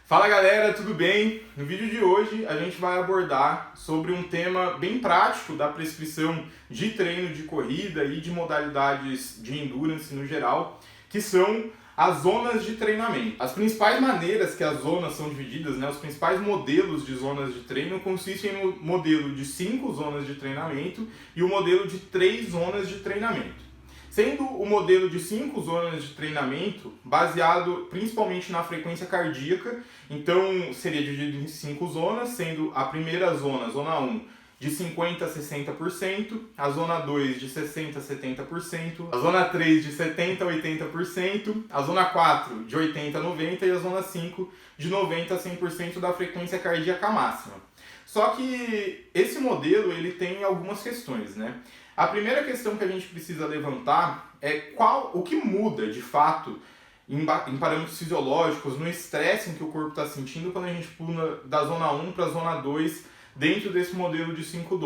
Fala galera, tudo bem? No vídeo de hoje a gente vai abordar sobre um tema bem prático da prescrição de treino de corrida e de modalidades de endurance no geral, que são as zonas de treinamento. As principais maneiras que as zonas são divididas, os principais modelos de zonas de treino consistem no modelo de 5 zonas de treinamento e o modelo de 3 zonas de treinamento. Sendo o modelo de 5 zonas de treinamento baseado principalmente na frequência cardíaca, então seria dividido em 5 zonas, sendo a primeira zona, zona 1, de 50% a 60%, a zona 2 de 60% a 70%, a zona 3 de 70% a 80%, a zona 4 de 80% a 90% e a zona 5 de 90% a 100% da frequência cardíaca máxima. Só que esse modelo ele tem algumas questões, A primeira questão que a gente precisa levantar é o que muda de fato em parâmetros fisiológicos, no estresse em que o corpo está sentindo quando a gente pula da zona 1 para a zona 2 dentro desse modelo de 5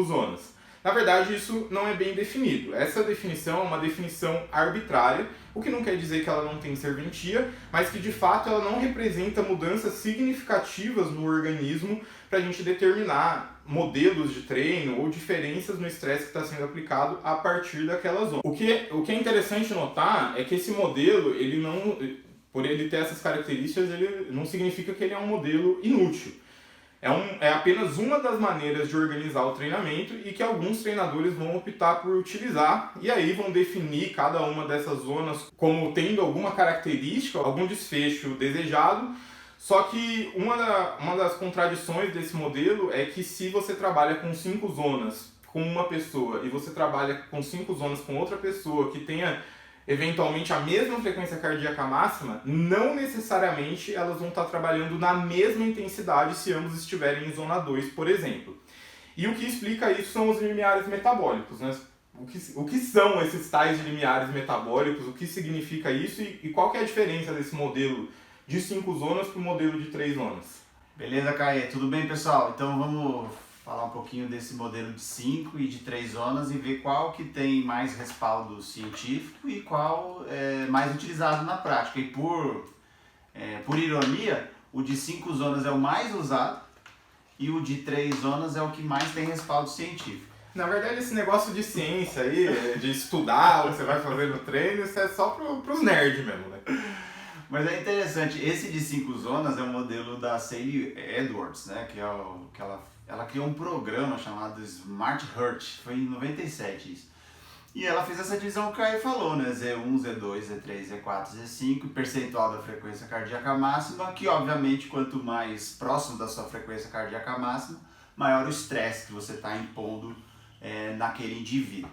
zonas. Na verdade, isso não é bem definido. Essa definição é uma definição arbitrária, o que não quer dizer que ela não tem serventia, mas que de fato ela não representa mudanças significativas no organismo para a gente determinar modelos de treino ou diferenças no estresse que está sendo aplicado a partir daquela zona. O que é interessante notar é que esse modelo, por ele ter essas características, ele não significa que ele é um modelo inútil. É apenas uma das maneiras de organizar o treinamento e que alguns treinadores vão optar por utilizar e aí vão definir cada uma dessas zonas como tendo alguma característica, algum desfecho desejado. Só que uma das contradições desse modelo é que se você trabalha com 5 zonas com uma pessoa e você trabalha com 5 zonas com outra pessoa que tenha eventualmente a mesma frequência cardíaca máxima, não necessariamente elas vão estar trabalhando na mesma intensidade se ambos estiverem em zona 2, por exemplo. E o que explica isso são os limiares metabólicos, O que são esses tais de limiares metabólicos, o que significa isso e qual que é a diferença desse modelo de 5 zonas para o modelo de 3 zonas? Beleza, Caê? Tudo bem, pessoal? Então vamos falar um pouquinho desse modelo de 5 e de 3 zonas e ver qual que tem mais respaldo científico e qual é mais utilizado na prática. E por ironia, o de 5 zonas é o mais usado e o de 3 zonas é o que mais tem respaldo científico. Na verdade, esse negócio de ciência aí, de estudar o que você vai fazer no treino, isso é só pros nerds mesmo, Mas é interessante, esse de 5 zonas é um modelo da Sally Edwards, ela criou um programa chamado Smart Heart, foi em 97 isso. E ela fez essa divisão que o Caio falou, Z1, Z2, Z3, Z4, Z5, percentual da frequência cardíaca máxima, que obviamente quanto mais próximo da sua frequência cardíaca máxima, maior o estresse que você está impondo naquele indivíduo.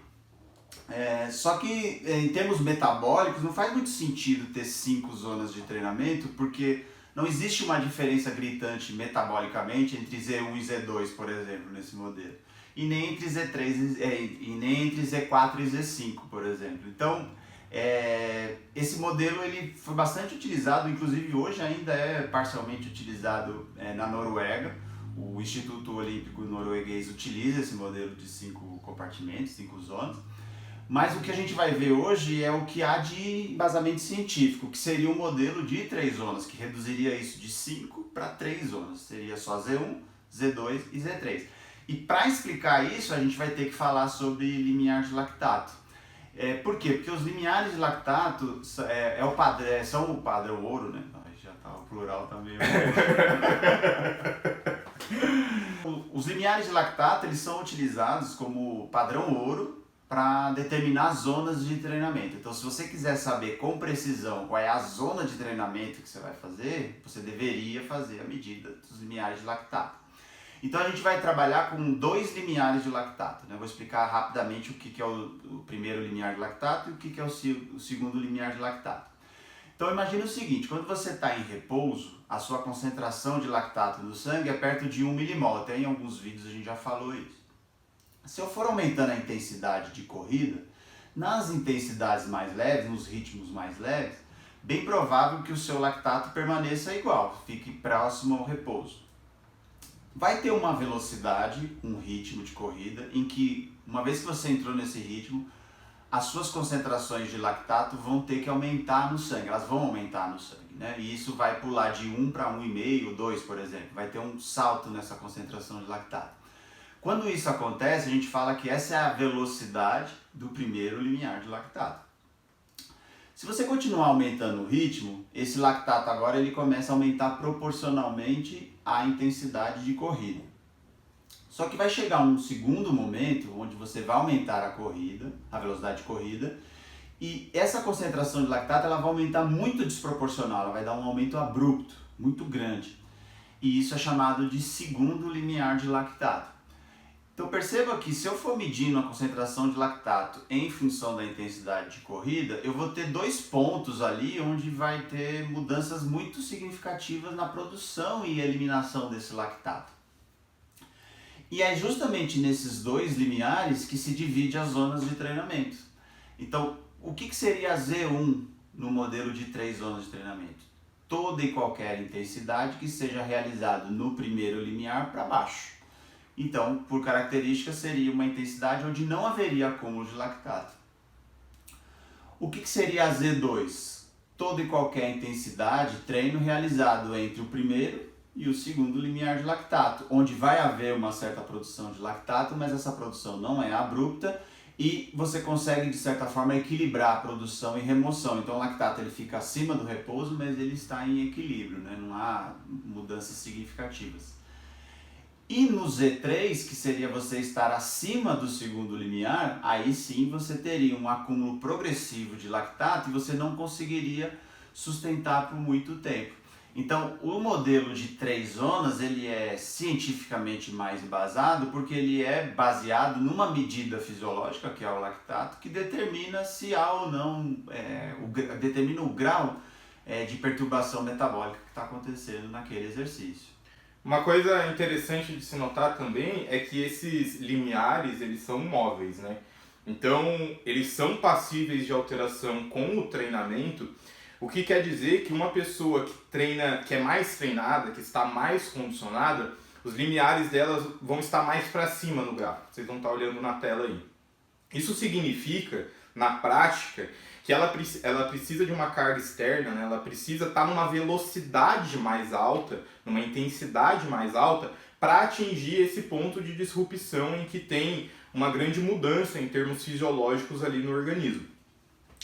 Só que em termos metabólicos não faz muito sentido ter 5 zonas de treinamento, porque não existe uma diferença gritante metabolicamente entre Z1 e Z2, por exemplo, nesse modelo. E nem entre Z3 e nem entre Z4 e Z5, por exemplo. Então, esse modelo ele foi bastante utilizado, inclusive hoje ainda é parcialmente utilizado na Noruega. O Instituto Olímpico Norueguês utiliza esse modelo de 5 compartimentos, 5 zonas. Mas o que a gente vai ver hoje é o que há de embasamento científico, que seria um modelo de 3 zonas, que reduziria isso de 5 para 3 zonas. Seria só Z1, Z2 e Z3. E para explicar isso, a gente vai ter que falar sobre limiar de lactato. Por quê? Porque os limiares de lactato são o padrão ouro, Já está o plural também. Os limiares de lactato eles são utilizados como padrão ouro para determinar zonas de treinamento. Então, se você quiser saber com precisão qual é a zona de treinamento que você vai fazer, você deveria fazer a medida dos limiares de lactato. Então, a gente vai trabalhar com 2 limiares de lactato. Eu vou explicar rapidamente o que é o primeiro limiar de lactato e o que é o segundo limiar de lactato. Então, imagine o seguinte, quando você está em repouso, a sua concentração de lactato no sangue é perto de 1 milimol. Até em alguns vídeos a gente já falou isso. Se eu for aumentando a intensidade de corrida, nas intensidades mais leves, nos ritmos mais leves, bem provável que o seu lactato permaneça igual, fique próximo ao repouso. Vai ter uma velocidade, um ritmo de corrida, em que, uma vez que você entrou nesse ritmo, as suas concentrações de lactato vão ter que aumentar no sangue, elas vão aumentar no sangue, né? E isso vai pular de 1 para 1,5, 2, por exemplo, vai ter um salto nessa concentração de lactato. Quando isso acontece, a gente fala que essa é a velocidade do primeiro limiar de lactato. Se você continuar aumentando o ritmo, esse lactato agora ele começa a aumentar proporcionalmente à intensidade de corrida. Só que vai chegar um segundo momento onde você vai aumentar a corrida, a velocidade de corrida, e essa concentração de lactato ela vai aumentar muito desproporcional, ela vai dar um aumento abrupto, muito grande. E isso é chamado de segundo limiar de lactato. Então perceba que se eu for medindo a concentração de lactato em função da intensidade de corrida, eu vou ter 2 pontos ali onde vai ter mudanças muito significativas na produção e eliminação desse lactato. E é justamente nesses 2 limiares que se divide as zonas de treinamento. Então, o que seria a Z1 no modelo de 3 zonas de treinamento? Toda e qualquer intensidade que seja realizado no primeiro limiar para baixo. Então, por característica, seria uma intensidade onde não haveria acúmulo de lactato. O que seria a Z2? Toda e qualquer intensidade, treino realizado entre o primeiro e o segundo limiar de lactato, onde vai haver uma certa produção de lactato, mas essa produção não é abrupta e você consegue, de certa forma, equilibrar a produção e remoção. Então, o lactato ele fica acima do repouso, mas ele está em equilíbrio, né? Não há mudanças significativas. E no Z3, que seria você estar acima do segundo limiar, aí sim você teria um acúmulo progressivo de lactato e você não conseguiria sustentar por muito tempo. Então, o modelo de 3 zonas, ele é cientificamente mais embasado porque ele é baseado numa medida fisiológica, que é o lactato, que determina se há ou não, determina o grau de perturbação metabólica que está acontecendo naquele exercício. Uma coisa interessante de se notar também é que esses limiares, eles são móveis, né? Então, eles são passíveis de alteração com o treinamento, o que quer dizer que uma pessoa que treina, que é mais treinada, que está mais condicionada, os limiares delas vão estar mais para cima no gráfico. Vocês vão estar olhando na tela aí. Isso significa, na prática, que ela precisa de uma carga externa, né? Ela precisa estar numa velocidade mais alta, numa intensidade mais alta, para atingir esse ponto de disrupção em que tem uma grande mudança em termos fisiológicos ali no organismo.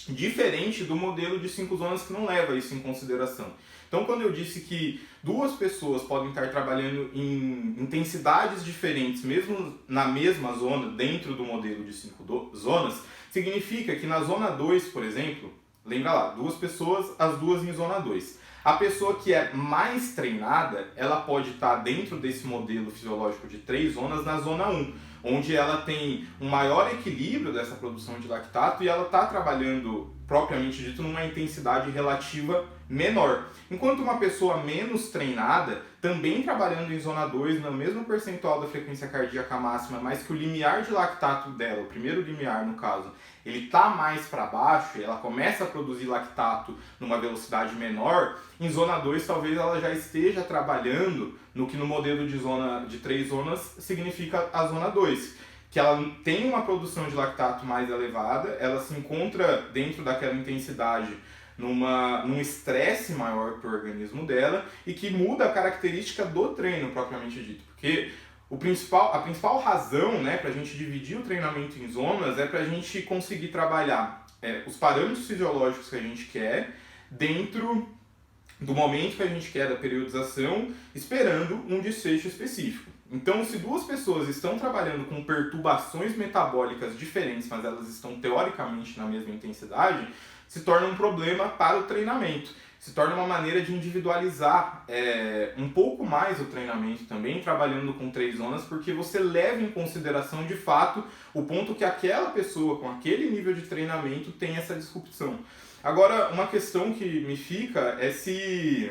Diferente do modelo de 5 zonas que não leva isso em consideração. Então, quando eu disse que 2 pessoas podem estar trabalhando em intensidades diferentes, mesmo na mesma zona, dentro do modelo de 5 zonas, significa que na zona 2, por exemplo, lembra lá, 2 pessoas, as 2 em zona 2. A pessoa que é mais treinada, ela pode estar dentro desse modelo fisiológico de 3 zonas na zona 1, onde ela tem um maior equilíbrio dessa produção de lactato e ela está trabalhando, propriamente dito, numa intensidade relativa menor. Enquanto uma pessoa menos treinada, também trabalhando em zona 2, no mesmo percentual da frequência cardíaca máxima, mas que o limiar de lactato dela, o primeiro limiar no caso, ele está mais para baixo, ela começa a produzir lactato numa velocidade menor, em zona 2 talvez ela já esteja trabalhando no que no modelo de 3 zonas significa a zona 2, que ela tem uma produção de lactato mais elevada, ela se encontra dentro daquela intensidade num estresse maior para o organismo dela e que muda a característica do treino propriamente dito, porque a principal razão, né, para a gente dividir o treinamento em zonas é para a gente conseguir trabalhar os parâmetros fisiológicos que a gente quer dentro do momento que a gente quer da periodização, esperando um desfecho específico. Então, se 2 pessoas estão trabalhando com perturbações metabólicas diferentes, mas elas estão teoricamente na mesma intensidade, se torna um problema para o treinamento. Se torna uma maneira de individualizar um pouco mais o treinamento também, trabalhando com 3 zonas, porque você leva em consideração de fato o ponto que aquela pessoa com aquele nível de treinamento tem essa disrupção. Agora, uma questão que me fica é se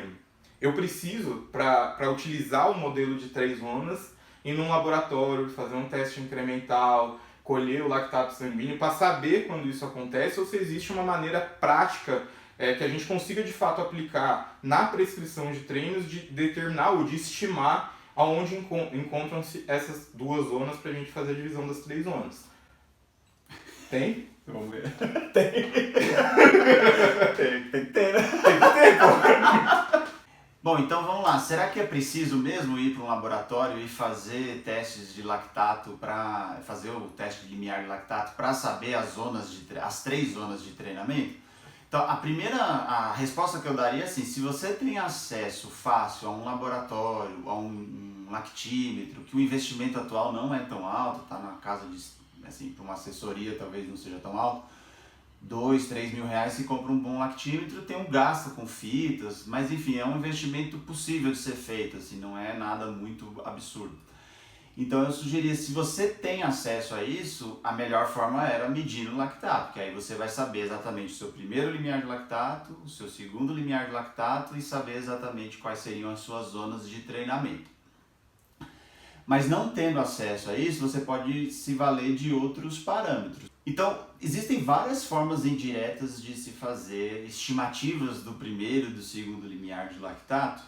eu preciso, para utilizar o modelo de 3 zonas, ir num laboratório, fazer um teste incremental, colher o lactato sanguíneo, para saber quando isso acontece, ou se existe uma maneira prática que a gente consiga de fato aplicar na prescrição de treinos, de determinar ou de estimar aonde encontram-se essas 2 zonas para a gente fazer a divisão das 3 zonas. Tem? Vamos ver. Tem. Tem que ter, né? Tem que ter, pô. Bom, então vamos lá. Será que é preciso mesmo ir para um laboratório e fazer testes de lactato para fazer o teste de limiar de lactato para saber as 3 zonas de treinamento? Então, a resposta que eu daria é assim: se você tem acesso fácil a um laboratório, a um lactímetro, que o investimento atual não é tão alto, está na casa de, assim, para uma assessoria talvez não seja tão alto, 2, 3 mil reais se compra um bom lactímetro, tem um gasto com fitas, mas enfim, é um investimento possível de ser feito, assim, não é nada muito absurdo. Então eu sugeria, se você tem acesso a isso, a melhor forma era medir o lactato, que aí você vai saber exatamente o seu primeiro limiar de lactato, o seu segundo limiar de lactato e saber exatamente quais seriam as suas zonas de treinamento. Mas não tendo acesso a isso, você pode se valer de outros parâmetros. Então, existem várias formas indiretas de se fazer estimativas do primeiro e do segundo limiar de lactato,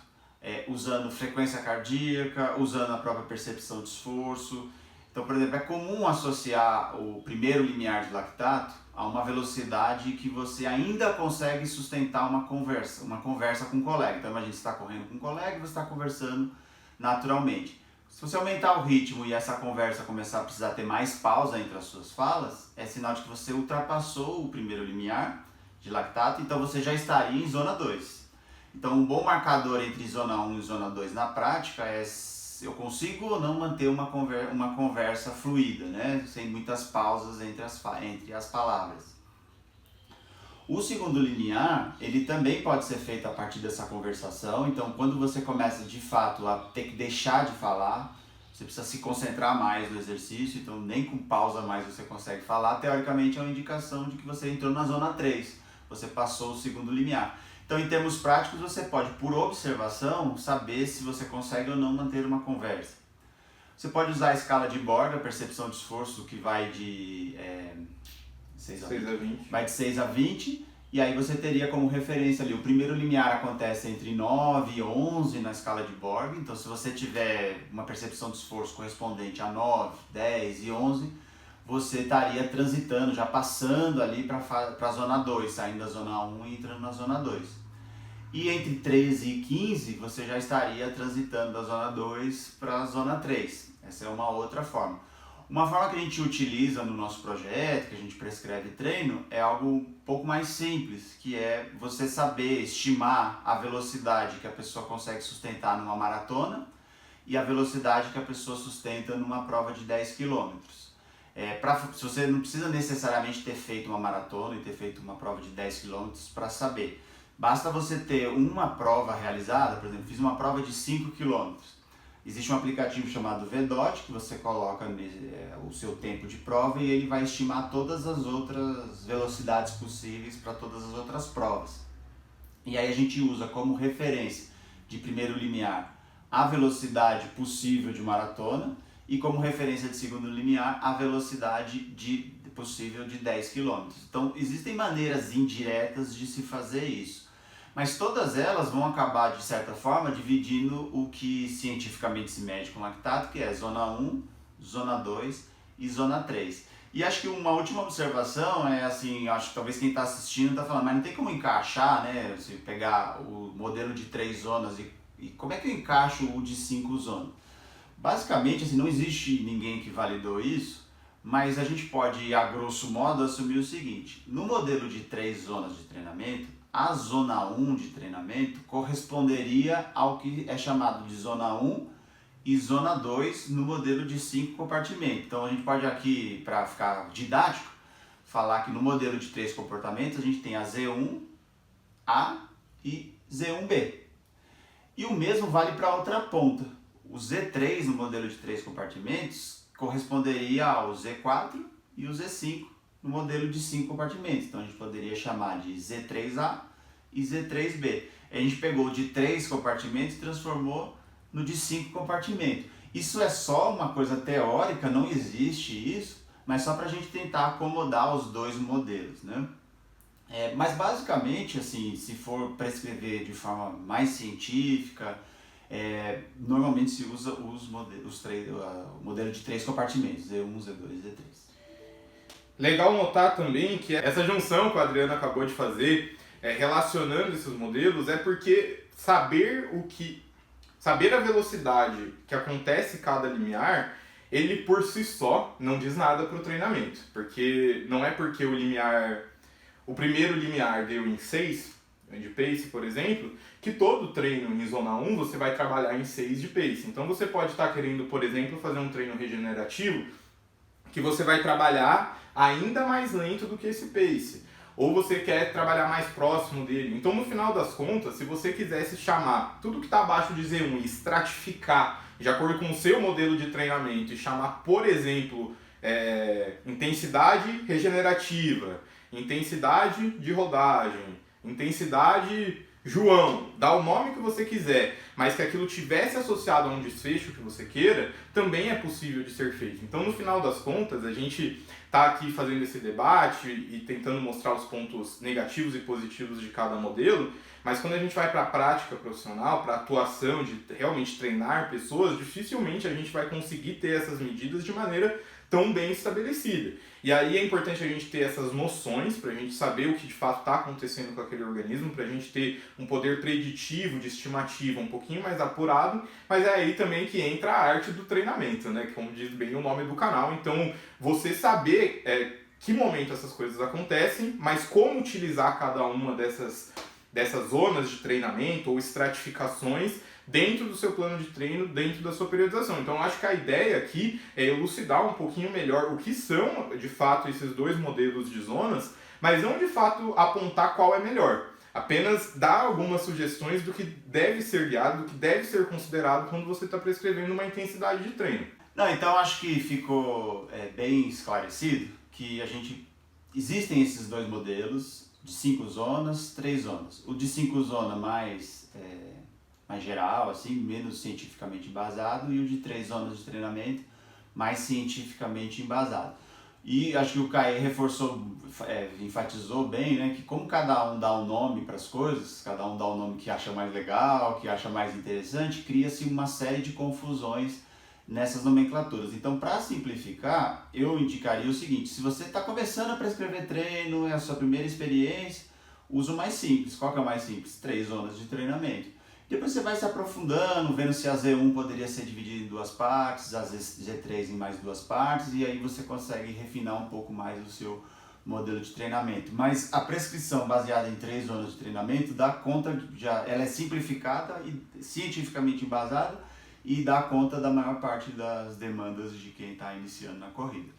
usando frequência cardíaca, usando a própria percepção de esforço. Então, por exemplo, é comum associar o primeiro limiar de lactato a uma velocidade que você ainda consegue sustentar uma conversa com um colega. Então, imagina, você está correndo com um colega e você está conversando naturalmente. Se você aumentar o ritmo e essa conversa começar a precisar ter mais pausa entre as suas falas, é sinal de que você ultrapassou o primeiro limiar de lactato, então você já estaria em zona 2. Então um bom marcador entre zona 1 e zona 2 na prática é se eu consigo ou não manter uma conversa fluida, né? Sem muitas pausas entre as palavras. O segundo limiar, ele também pode ser feito a partir dessa conversação, então quando você começa de fato a ter que deixar de falar, você precisa se concentrar mais no exercício, então nem com pausa mais você consegue falar, teoricamente é uma indicação de que você entrou na zona 3, você passou o segundo limiar. Então em termos práticos você pode, por observação, saber se você consegue ou não manter uma conversa. Você pode usar a escala de Borg, a percepção de esforço, que vai de 6 a 20. Vai de 6 a 20, e aí você teria como referência ali, o primeiro limiar acontece entre 9 e 11 na escala de Borg, então se você tiver uma percepção de esforço correspondente a 9, 10 e 11, você estaria transitando, já passando ali para a zona 2, saindo da zona 1 e entrando na zona 2. E entre 13 e 15, você já estaria transitando da zona 2 para a zona 3. Essa é uma outra forma. Uma forma que a gente utiliza no nosso projeto, que a gente prescreve treino, é algo um pouco mais simples, que é você saber estimar a velocidade que a pessoa consegue sustentar numa maratona e a velocidade que a pessoa sustenta numa prova de 10 km. Se você não precisa necessariamente ter feito uma maratona e ter feito uma prova de 10 km para saber. Basta você ter uma prova realizada, por exemplo, fiz uma prova de 5 km. Existe um aplicativo chamado VDOT, que você coloca o seu tempo de prova e ele vai estimar todas as outras velocidades possíveis para todas as outras provas. E aí a gente usa como referência de primeiro limiar a velocidade possível de maratona e como referência de segundo limiar a velocidade possível de 10 km. Então existem maneiras indiretas de se fazer isso. Mas todas elas vão acabar, de certa forma, dividindo o que cientificamente se mede com lactato, que é zona 1, zona 2 e zona 3. E acho que uma última observação é assim, acho que talvez quem está assistindo está falando, mas não tem como encaixar, né? Se pegar o modelo de 3 zonas e como é que eu encaixo o de 5 zonas? Basicamente, assim, não existe ninguém que validou isso, mas a gente pode, a grosso modo, assumir o seguinte: no modelo de 3 zonas de treinamento, a zona 1 de treinamento corresponderia ao que é chamado de zona 1 e zona 2 no modelo de 5 compartimentos. Então a gente pode aqui, para ficar didático, falar que no modelo de 3 comportamentos a gente tem a Z1A e Z1B. E o mesmo vale para a outra ponta. O Z3 no modelo de 3 compartimentos corresponderia ao Z4 e o Z5 no modelo de 5 compartimentos. Então a gente poderia chamar de Z3A e Z3B. A gente pegou de 3 compartimentos e transformou no de 5 compartimentos. Isso é só uma coisa teórica, não existe isso, mas só para a gente tentar acomodar os dois modelos, né? Mas basicamente, assim, se for prescrever de forma mais científica, normalmente se usa o modelo de 3 compartimentos, Z1, Z2 e Z3. Legal notar também que essa junção que o Adriano acabou de fazer, relacionando esses modelos, é porque saber a velocidade que acontece cada limiar, ele por si só não diz nada para o treinamento, porque não é porque o primeiro limiar deu em 6 de pace, por exemplo, que todo treino em zona 1 você vai trabalhar em 6 de pace. Então você pode estar querendo, por exemplo, fazer um treino regenerativo que você vai trabalhar ainda mais lento do que esse pace. Ou você quer trabalhar mais próximo dele. Então, no final das contas, se você quisesse chamar tudo que está abaixo de Z1 e estratificar de acordo com o seu modelo de treinamento e chamar, por exemplo, intensidade regenerativa, intensidade de rodagem, intensidade João, dá o nome que você quiser, mas que aquilo tivesse associado a um desfecho que você queira, também é possível de ser feito. Então, no final das contas, a gente está aqui fazendo esse debate e tentando mostrar os pontos negativos e positivos de cada modelo, mas quando a gente vai para a prática profissional, para a atuação de realmente treinar pessoas, dificilmente a gente vai conseguir ter essas medidas de maneira tão bem estabelecida. E aí é importante a gente ter essas noções para a gente saber o que de fato está acontecendo com aquele organismo, para a gente ter um poder preditivo, de estimativa um pouquinho mais apurado, mas é aí também que entra a arte do treinamento, né? Como diz bem o nome do canal. Então, você saber que momento essas coisas acontecem, mas como utilizar cada uma dessas zonas de treinamento ou estratificações dentro do seu plano de treino, dentro da sua periodização. Então, acho que a ideia aqui é elucidar um pouquinho melhor o que são, de fato, esses dois modelos de zonas, mas não, de fato, apontar qual é melhor. Apenas dar algumas sugestões do que deve ser guiado, do que deve ser considerado quando você está prescrevendo uma intensidade de treino. Não, então acho que ficou bem esclarecido que existem esses dois modelos de 5 zonas, 3 zonas. O de 5 zonas mais geral, assim, menos cientificamente embasado, e o de 3 zonas de treinamento mais cientificamente embasado. E acho que o Caê reforçou, enfatizou bem, né, que como cada um dá um nome para as coisas, cada um dá um nome que acha mais legal, que acha mais interessante, cria-se uma série de confusões nessas nomenclaturas. Então, para simplificar, eu indicaria o seguinte: se você está começando a prescrever treino, é a sua primeira experiência, usa o mais simples. Qual que é o mais simples? 3 zonas de treinamento. Depois você vai se aprofundando, vendo se a Z1 poderia ser dividida em 2 partes, a Z3 em mais 2 partes, e aí você consegue refinar um pouco mais o seu modelo de treinamento. Mas a prescrição baseada em 3 zonas de treinamento dá conta, ela é simplificada e cientificamente embasada, e dá conta da maior parte das demandas de quem está iniciando na corrida.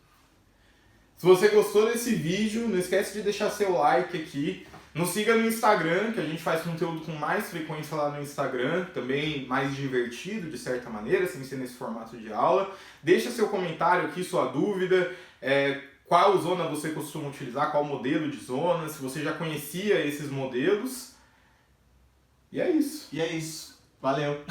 Se você gostou desse vídeo, não esquece de deixar seu like aqui. Nos siga no Instagram, que a gente faz conteúdo com mais frequência lá no Instagram, também mais divertido de certa maneira, sem ser nesse formato de aula. Deixa seu comentário aqui, sua dúvida, qual zona você costuma utilizar, qual modelo de zona, se você já conhecia esses modelos. E é isso. Valeu!